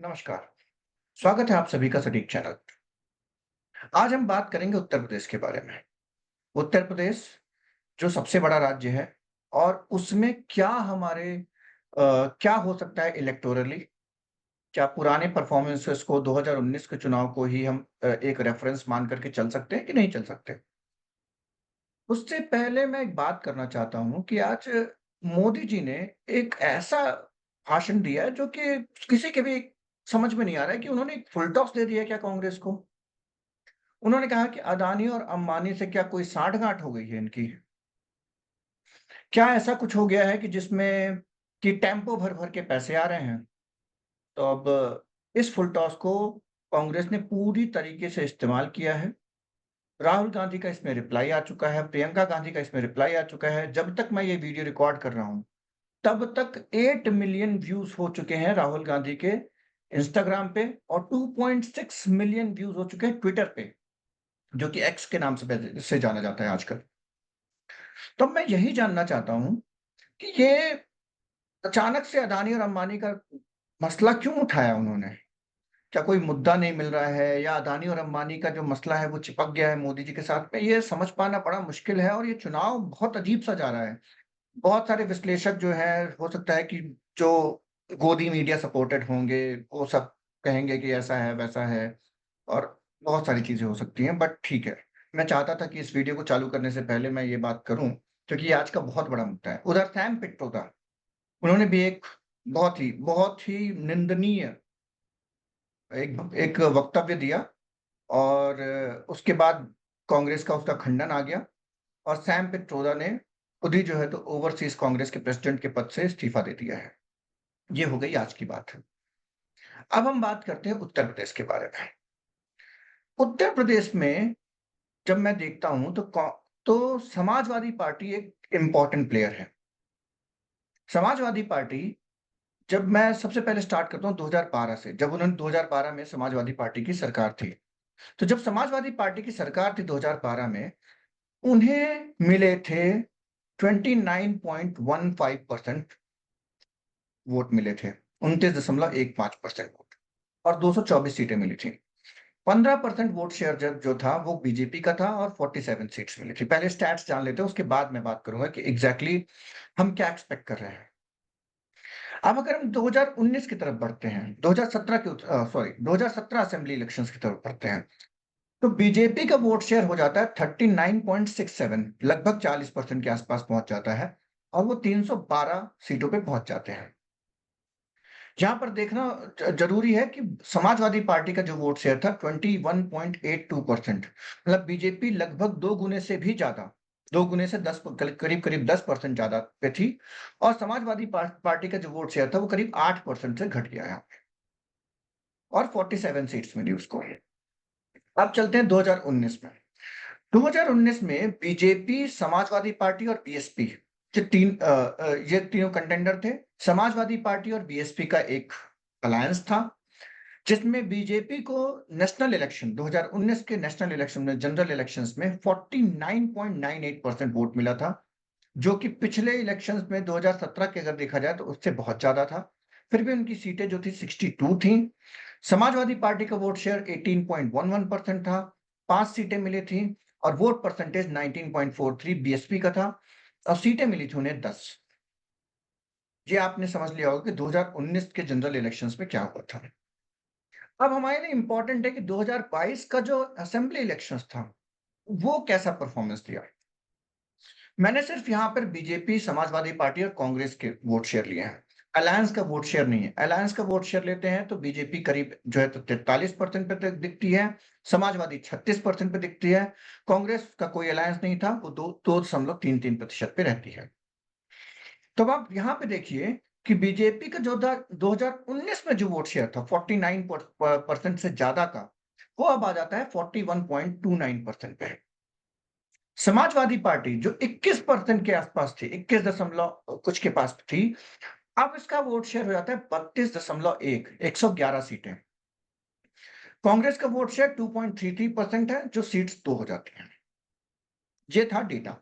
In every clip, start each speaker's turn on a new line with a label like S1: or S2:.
S1: नमस्कार। स्वागत है आप सभी का सटीक चैनल पर। आज हम बात करेंगे उत्तर प्रदेश के बारे में। उत्तर प्रदेश जो सबसे बड़ा राज्य है और उसमें क्या क्या हो सकता है इलेक्टोरली? क्या पुराने परफॉर्मेंसेस को 2019 के चुनाव को ही हम एक रेफरेंस मान करके चल सकते हैं कि नहीं चल सकते? उससे पहले मैं एक बात करना चाहता हूँ कि आज मोदी जी ने एक ऐसा भाषण दिया है जो कि किसी के भी समझ में नहीं आ रहा है कि उन्होंने एक फुल टॉस दे दिया है क्या कांग्रेस को? उन्होंने कहा कि अदानी और अंबानी से क्या कोई साठगांठ हो गई है इनकी? क्या ऐसा कुछ हो गया है कि जिसमें कि टेम्पो भर-भर के पैसे आ रहे हैं? तो अब इस फुल टॉस को कांग्रेस ने पूरी तरीके से इस्तेमाल किया है। राहुल गांधी का इसमें रिप्लाई आ चुका है, प्रियंका गांधी का इसमें रिप्लाई आ चुका है। जब तक मैं ये वीडियो रिकॉर्ड कर रहा हूँ, तब तक 8 मिलियन व्यूज़ हो चुके हैं राहुल गांधी के इंस्टाग्राम पे और 2.6 मिलियन व्यूज़ हो चुके हैं ट्विटर पे, जो कि एक्स के नाम से जाना जाता है आजकल। तो मैं यही जानना चाहता हूँ कि ये अचानक से अदानी और अंबानी का मसला क्यों उठाया उन्होंने? क्या कोई मुद्दा नहीं मिल रहा है या अदानी और अंबानी का जो मसला है वो चिपक गया है मोदी जी के साथ में? ये समझ पाना बड़ा मुश्किल है और ये चुनाव बहुत अजीब-सा जा रहा है। बहुत सारे विश्लेषक जो हैं, हो सकता है कि जो गोदी मीडिया सपोर्टेड होंगे, वो सब कहेंगे कि ऐसा है, वैसा है और बहुत सारी चीज़ें हो सकती हैं, बट ठीक है। मैं चाहता था कि इस वीडियो को चालू करने से पहले मैं ये बात करूँ, क्योंकि ये आज का बहुत बड़ा मुद्दा है। उधर सैम पिट्रोदा, उन्होंने भी एक बहुत ही निंदनीय एक एक वक्तव्य दिया और उसके बाद कांग्रेस का उसका खंडन आ गया और सैम पिट्रोदा ने खुद ही जो है तो ओवरसीज़ कांग्रेस के प्रेसिडेंट के पद से इस्तीफा दे दिया है। ये हो गई आज की बात। अब हम बात करते हैं उत्तर प्रदेश के बारे में। उत्तर प्रदेश में जब मैं देखता हूँ तो समाजवादी पार्टी एक इम्पोर्टेंट प्लेयर है। समाजवादी पार्टी जब मैं सबसे पहले स्टार्ट करता हूँ 2012 से, जब उन्होंने 2012 में समाजवादी पार्टी की सरकार थी। तो जब समाजवादी पार्टी की सरकार थी 2012 में, उन्हें मिले थे 29.15% वोट मिले थे, 29.15% वोट और 224 सीटें मिली थी। 15% वोट शेयर जो था वो बीजेपी का था और 47 सीट्स मिली थी। पहले स्टैट्स जान लेते हैं, उसके बाद मैं बात करूँगा कि एग्ज़ैक्टली हम क्या एक्सपेक्ट कर रहे हैं। अब अगर हम 2019 की तरफ बढ़ते हैं, 2017 असेंबली इलेक्शंस की तरफ बढ़ते हैं, तो बीजेपी का वोट शेयर हो जाता है 39.67, लगभग 40% के आसपास पहुँच जाता है और वो 312 सीटों पे पहुँच जाते हैं। यहाँ पर देखना ज़रूरी है कि समाजवादी पार्टी का जो वोट शेयर था 21.82%, मतलब बीजेपी लगभग 2 गुने से भी ज़्यादा, 2 गुने से 10 करीब-करीब 10% ज़्यादा पे थी और समाजवादी पार्टी का जो वोट शेयर था वो करीब 8% से घट गया यहाँ पे और 47 सीट्स मिली उसको। अब चलते हैं 2019 में। 2019 में बीजेपी, समाजवादी पार्टी और बीएसपी ये तीनों कंटेंडर थे। समाजवादी पार्टी और बीएसपी का एक अलायंस था, जिसमें बीजेपी को नेशनल इलेक्शन 2019 के नेशनल इलेक्शन में जनरल इलेक्शंस में 49.98% वोट मिला था, जो कि पिछले इलेक्शंस में 2017 के अगर देखा जाए तो उससे बहुत ज़्यादा था। फिर भी उनकी सीटें जो थी 62 थी। समाजवादी पार्टी का वोट शेयर 18.11% था, 5 सीटें मिली थी और वोट परसेंटेज 19.43 बीएसपी का था और सीटें मिली थी उन्हें 10। ये आपने समझ लिया होगा कि 2019 के जनरल इलेक्शंस में क्या हुआ था। अब हमारे लिए इम्पोर्टेंट है कि 2022 का जो असेंबली इलेक्शंस था, वो कैसा परफॉर्मेंस दिया। मैंने सिर्फ यहाँ पर बीजेपी, समाजवादी पार्टी और कांग्रेस के वोट शेयर लिए हैं। अलायंस का वोट शेयर नहीं है। अलायंस का वोट शेयर लेते हैं तो बीजेपी करीब जो है तो 43% पे तक दिखती है, समाजवादी 36% पे दिखती है, कांग्रेस का कोई अलायंस नहीं था, वो 2.33% पे रहती है। तो अब आप यहाँ पे देखिए कि बीजेपी का जो था 2019 में जो वोट शेयर था 49% से ज्यादा का, वो अब आ जाता है 41.29% पे। समाजवादी पार्टी जो 21% के आसपास थी, 21 दशमलव कुछ के पास थी, अब इसका वोट शेयर हो जाता है 32.1, 111 सीटें। कांग्रेस का वोट शेयर 2.33% है, जो सीट्स 2 हो जाती हैं। ये था डेटा।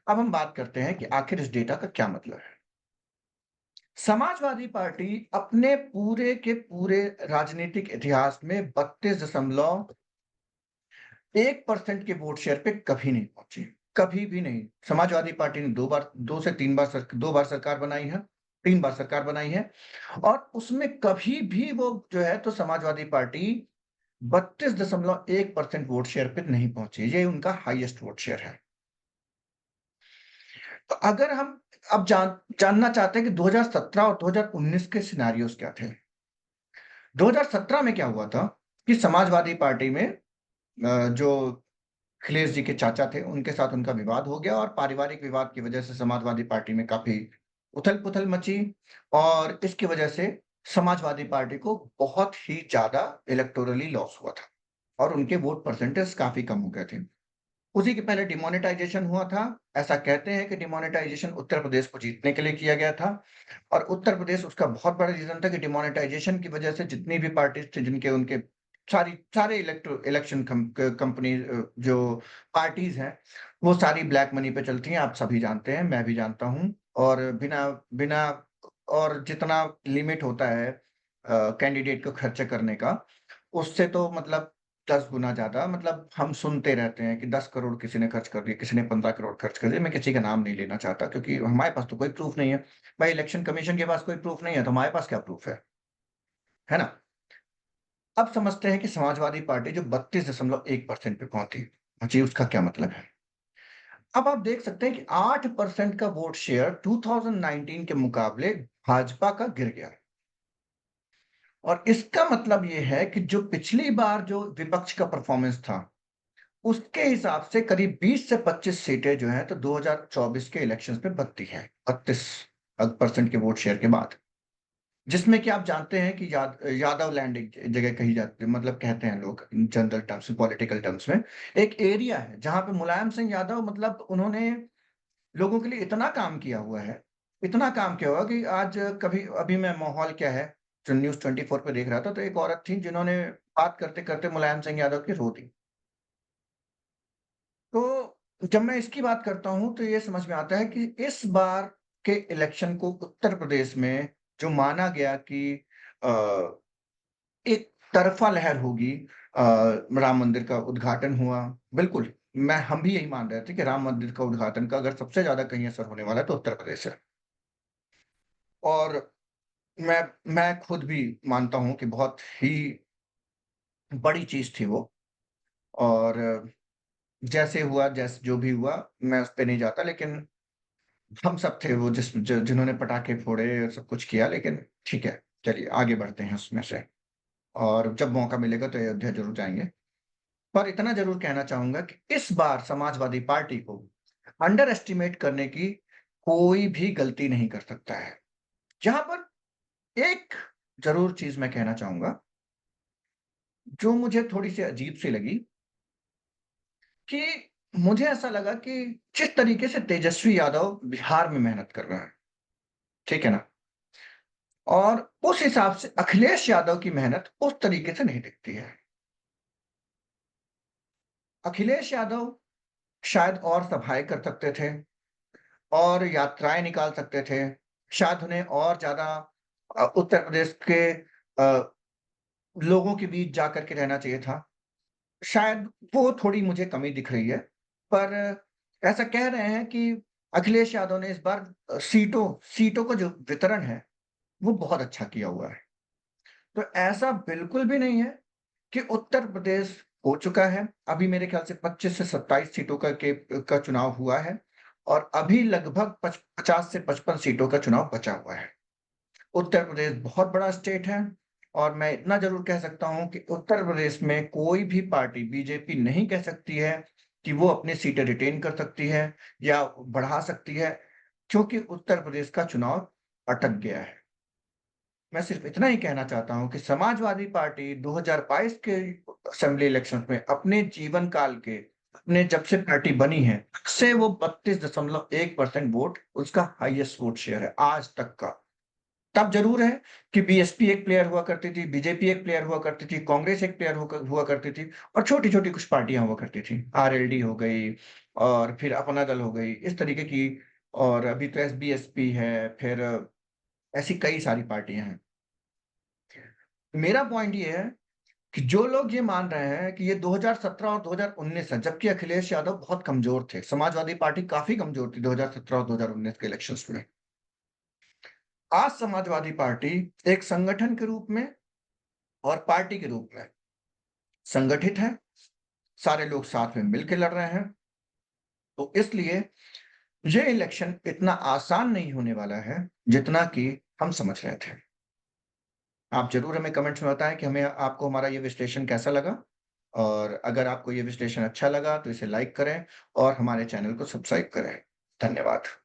S1: अब हम बात करते हैं कि आखिर इस डेटा का क्या मतलब है। समाजवादी पार्टी अपने पूरे के पूरे राजनीतिक इतिहास में 32.1% के वोट शेयर पे कभी नहीं पहुंची, कभी भी नहीं। समाजवादी पार्टी ने 2 से 3 बार 2 बार सरकार बनाई है, 3 बार सरकार बनाई है और उसमें कभी भी वो जो है तो समाजवादी पार्टी 32.1% वोट शेयर पे नहीं पहुंची। ये उनका हाईएस्ट वोट शेयर है। तो अगर हम अब जानना चाहते हैं कि 2017 और 2019 के सिनेरियोस क्या थे? 2017 में क्या हुआ था कि समाजवादी पार्टी में जो अखिलेश जी के चाचा थे, उनके साथ उनका विवाद हो गया और पारिवारिक विवाद की वजह से समाजवादी पार्टी में काफ़ी उथल-पुथल मची और इसकी वजह से समाजवादी पार्टी को बहुत ही ज़्यादा इलेक्टोरली लॉस हुआ था और उनके वोट परसेंटेज काफ़ी कम हो गए थे। उसी के पहले डिमोनेटाइज़ेशन हुआ था। ऐसा कहते हैं कि डिमोनेटाइज़ेशन उत्तर प्रदेश को जीतने के लिए किया गया था और उत्तर प्रदेश उसका बहुत बड़ा रीज़न था कि डिमोनेटाइज़ेशन की वजह से जितनी भी पार्टीज़ थी जिनके उनके सारे इलेक्शन कंपनी जो पार्टीज़ हैं, वो सारी ब्लैक मनी पे चलती हैं। आप सभी जानते हैं, मैं भी जानता हूँ और बिना बिना और जितना लिमिट होता है कैंडिडेट को खर्चा करने का, उससे तो मतलब 10 गुना ज़्यादा मतलब हम सुनते रहते हैं कि 10 करोड़ किसी ने खर्च कर दिए, किसी ने 15 करोड़ खर्च कर दिए। मैं किसी का नाम नहीं लेना चाहता क्योंकि हमारे पास तो कोई प्रूफ़ नहीं है। भाई इलेक्शन कमीशन के पास कोई प्रूफ़ नहीं है, तो हमारे पास क्या प्रूफ़ है ना? अब समझते हैं कि समाजवादी पार्टी जो 32.1% पे पहुँची, उसका क्या मतलब है? अब आप देख सकते हैं कि 8% का वोट शेयर 2019 के मुकाबले भाजपा का गिर गया। और इसका मतलब ये है कि जो पिछली बार जो विपक्ष का परफॉर्मेंस था, उसके हिसाब से करीब 20 से 25 सीटें जो हैं तो 2024 के इलेक्शंस में बनती हैं, 32% के वोट शेयर के बाद। जिसमें कि आप जानते हैं कि यादव लैंड एक जगह कही जाती है मतलब कहते हैं लोग जनरल टर्म्स में, पॉलिटिकल टर्म्स में, एक एरिया है जहाँ पे मुलायम सिंह यादव मतलब उन्होंने लोगों के लिए इतना काम किया हुआ है, इतना काम किया हुआ है कि आज कभी अभी मैं माहौल क्या है, जो न्यूज़ 24 पे देख रहा था, तो एक औरत थी जिन्होंने बात करते-करते मुलायम सिंह यादव की रो दी। तो जब मैं इसकी बात करता हूँ, तो ये समझ में आता है कि इस बार के इलेक्शन को उत्तर प्रदेश में जो माना गया कि अ, एक तरफ़ा लहर होगी राम मंदिर का उद्घाटन हुआ। बिल्कुल, हम भी यही मान रहे थे कि राम मंदिर का उद्घाटन का अगर सबसे ज़्यादा कहीं असर होने वाला है, तो उत्तर प्रदेश है। और मैं खुद भी मानता हूँ कि बहुत ही बड़ी चीज़ थी वो और जैसे हुआ जो भी हुआ, मैं उस पे नहीं जाता लेकिन हम सब थे वो जिन्होंने पटाखे फोड़े और सब कुछ किया लेकिन ठीक है, चलिए आगे बढ़ते हैं उसमें से और जब मौका मिलेगा तो अयोध्या ज़रूर जाएँगे। पर इतना ज़रूर कहना चाहूँगा कि इस बार समाजवादी पार्टी को अंडर एस्टिमेट करने की कोई भी गलती नहीं कर सकता है। जहाँ पर एक ज़रूर चीज़ मैं कहना चाहूँगा, जो मुझे थोड़ी-सी अजीब-सी लगी कि मुझे ऐसा लगा कि जिस तरीके से तेजस्वी यादव बिहार में मेहनत कर रहा है, ठीक है ना? और उस हिसाब से अखिलेश यादव की मेहनत उस तरीके से नहीं दिखती है। अखिलेश यादव शायद और सभाएँ कर सकते थे और यात्राएँ निकाल सकते थे। शायद उन्हें और ज़्यादा उत्तर प्रदेश के लोगों के बीच जाकर के रहना चाहिए था। शायद वो थोड़ी मुझे कमी दिख रही है। पर ऐसा कह रहे हैं कि अखिलेश यादव ने इस बार सीटों सीटों का जो वितरण है, वो बहुत अच्छा किया हुआ है। तो ऐसा बिल्कुल भी नहीं है कि उत्तर प्रदेश हो चुका है। अभी मेरे ख्याल से 25 से 27 सीटों का चुनाव हुआ है और अभी लगभग 50 से 55 सीटों का चुनाव बचा हुआ है। उत्तर प्रदेश बहुत बड़ा स्टेट है और मैं इतना ज़रूर कह सकता हूँ कि उत्तर प्रदेश में कोई भी पार्टी बीजेपी नहीं कह सकती है कि वो अपनी सीटें रिटेन कर सकती है या बढ़ा सकती है, क्योंकि उत्तर प्रदेश का चुनाव अटक गया है। मैं सिर्फ इतना ही कहना चाहता हूँ कि समाजवादी पार्टी 2022 के असेंबली इलेक्शंस में अपने जीवन काल के अपने जब से पार्टी बनी है, तब से वो 32.1% वोट उसका हाईएस्ट वोट शेयर है आज तक का। तब ज़रूर है कि बीएसपी एक प्लेयर हुआ करती थी, बीजेपी एक प्लेयर हुआ करती थी, कांग्रेस एक प्लेयर हुआ करती थी और छोटी-छोटी कुछ पार्टियाँ हुआ करती थी। आरएलडी हो गई और फिर अपना दल हो गई, इस तरीके की और अभी तो एसबीएसपी है, फिर ऐसी कई सारी पार्टियाँ हैं। मेरा पॉइंट ये है कि जो लोग ये मान रहे हैं कि ये 2017 और 2019 है, जबकि अखिलेश यादव बहुत कमज़ोर थे। समाजवादी पार्टी काफ़ी कमज़ोर थी 2017 और 2019 के इलेक्शंस में। आज समाजवादी पार्टी एक संगठन के रूप में और पार्टी के रूप में संगठित है, सारे लोग साथ में मिल के लड़ रहे हैं। तो इसलिए ये इलेक्शन इतना आसान नहीं होने वाला है, जितना कि हम समझ रहे थे। आप ज़रूर हमें कमेंट्स में बताएँ कि हमें आपको हमारा ये विश्लेषण कैसा लगा? और अगर आपको ये विश्लेषण अच्छा लगा तो इसे लाइक करें और हमारे चैनल को सब्सक्राइब करें। धन्यवाद।